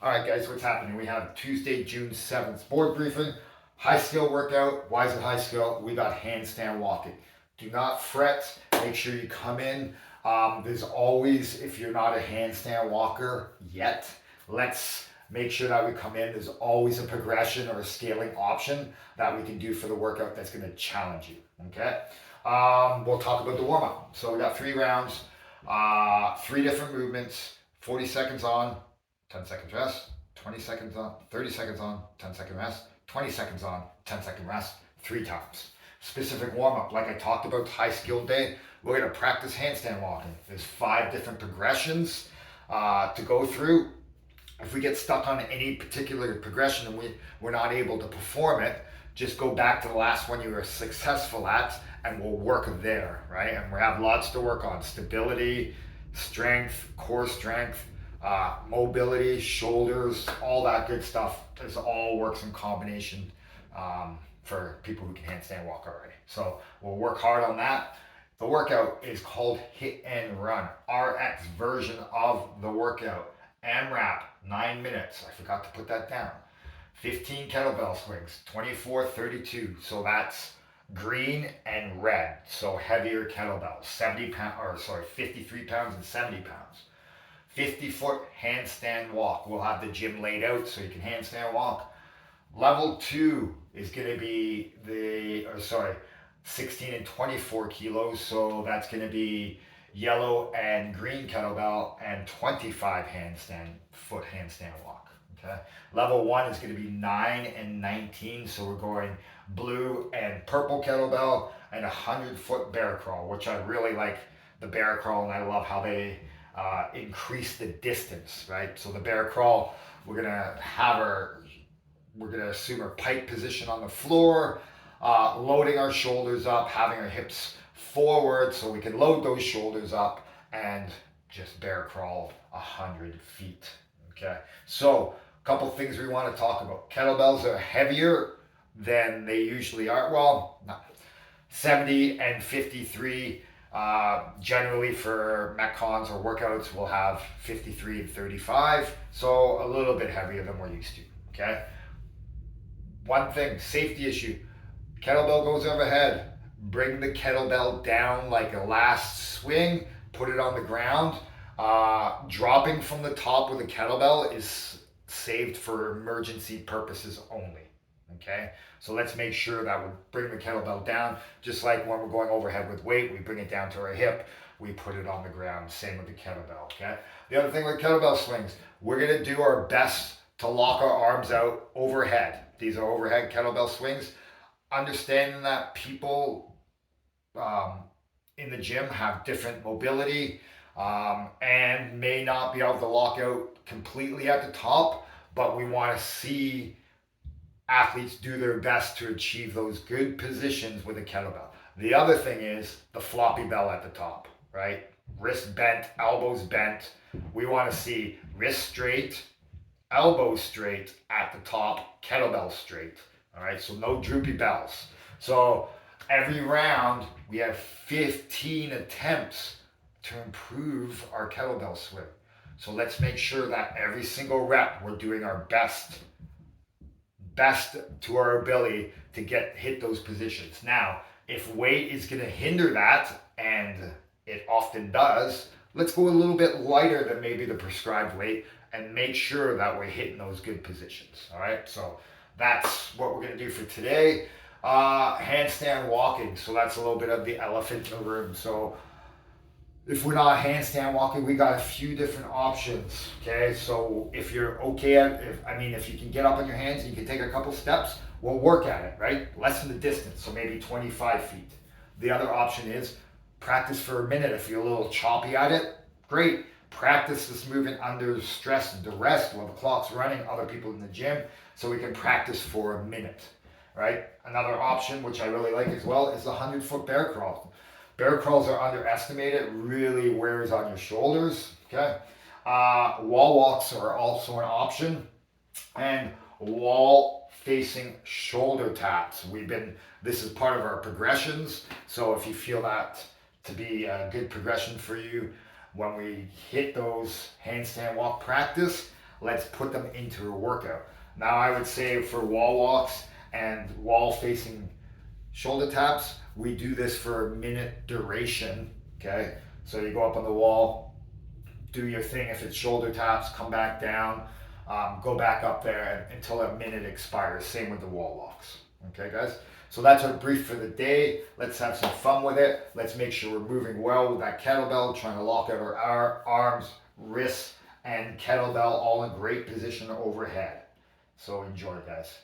All right, guys, what's happening? We have Tuesday, June 7th board briefing. High skill workout. Why is it high skill? We got handstand walking. Do not fret. Make sure you come in. There's always, if you're not a handstand walker yet, let's make sure that we come in. There's always a progression or a scaling option that we can do for the workout that's going to challenge you. Okay? We'll talk about the warm up. So we got 3 rounds, 3 different movements, 40 seconds on, 10 seconds rest, 20 seconds on, 30 seconds on, 10-second rest, 20 seconds on, 10-second rest, 3 times. Specific warm up, like I talked about, high skill day, we're going to practice handstand walking. There's 5 different progressions to go through. If we get stuck on any particular progression and we're not able to perform it, just go back to the last one you were successful at and we'll work there, right? And we have lots to work on: stability, strength, core strength, mobility, shoulders, all that good stuff. This all works in combination for people who can handstand walk already. So we'll work hard on that. The workout is called Hit and Run, RX version of the workout. AMRAP, 9 minutes. I forgot to put that down. 15 kettlebell swings, 24, 32. So that's green and red. So heavier kettlebells, 53 pounds and 70 pounds. 50-foot handstand walk. We'll have the gym laid out so you can handstand walk. Level 2 is going to be 16 and 24 kilos. So that's going to be yellow and green kettlebell and 25 foot handstand walk. Okay. Level 1 is going to be 9 and 19. So we're going blue and purple kettlebell and 100-foot bear crawl, which I really like the bear crawl, and I love how they increase the distance, right? So the bear crawl, we're gonna assume our pike position on the floor, loading our shoulders up, having our hips forward so we can load those shoulders up and just bear crawl 100 feet. Okay, so a couple things we want to talk about. Kettlebells are heavier than they usually are. Well, 70 and 53. Generally for metcons or workouts, we'll have 53 and 35, so a little bit heavier than we're used to. Okay. One thing, safety issue: kettlebell goes overhead. Bring the kettlebell down like a last swing. Put it on the ground. Dropping from the top with a kettlebell is saved for emergency purposes only. Okay, so let's make sure that we bring the kettlebell down, just like when we're going overhead with weight, we bring it down to our hip, we put it on the ground. Same with the kettlebell. Okay, the other thing with kettlebell swings, we're going to do our best to lock our arms out overhead. These are overhead kettlebell swings. Understanding that people in the gym have different mobility and may not be able to lock out completely at the top, but we want to see athletes do their best to achieve those good positions with a kettlebell. The other thing is the floppy bell at the top, right? Wrist bent, elbows bent. We want to see wrist straight, elbows straight at the top, kettlebell straight. All right, so no droopy bells. So every round we have 15 attempts to improve our kettlebell swing. So let's make sure that every single rep we're doing our best to our ability to hit those positions. Now, if weight is going to hinder that, and it often does, let's go a little bit lighter than maybe the prescribed weight and make sure that we're hitting those good positions. All right, so that's what we're going to do for today. Handstand walking. So that's a little bit of the elephant in the room. So if we're not handstand walking, we got a few different options. Okay, so if you're okay if you can get up on your hands and you can take a couple steps, we'll work at it, right? Lessen the distance, so maybe 25 feet. The other option is practice for a minute. If you're a little choppy at it, great. Practice this movement under stress and duress while the clock's running, other people in the gym, so we can practice for a minute, right? Another option, which I really like as well, is the 100-foot bear crawl. Bear crawls are underestimated. It really wears on your shoulders. Okay. Wall walks are also an option, and wall facing shoulder taps. This is part of our progressions. So if you feel that to be a good progression for you, when we hit those handstand walk practice, Let's put them into a workout. Now I would say for wall walks and wall facing shoulder taps, we do this for a minute duration. Okay, so you go up on the wall, do your thing. If it's shoulder taps, come back down, go back up there until a minute expires. Same with the wall walks. Okay, guys? So that's our brief for the day. Let's have some fun with it. Let's make sure we're moving well with that kettlebell, trying to lock out our arms, wrists, and kettlebell all in great position overhead. So enjoy, guys.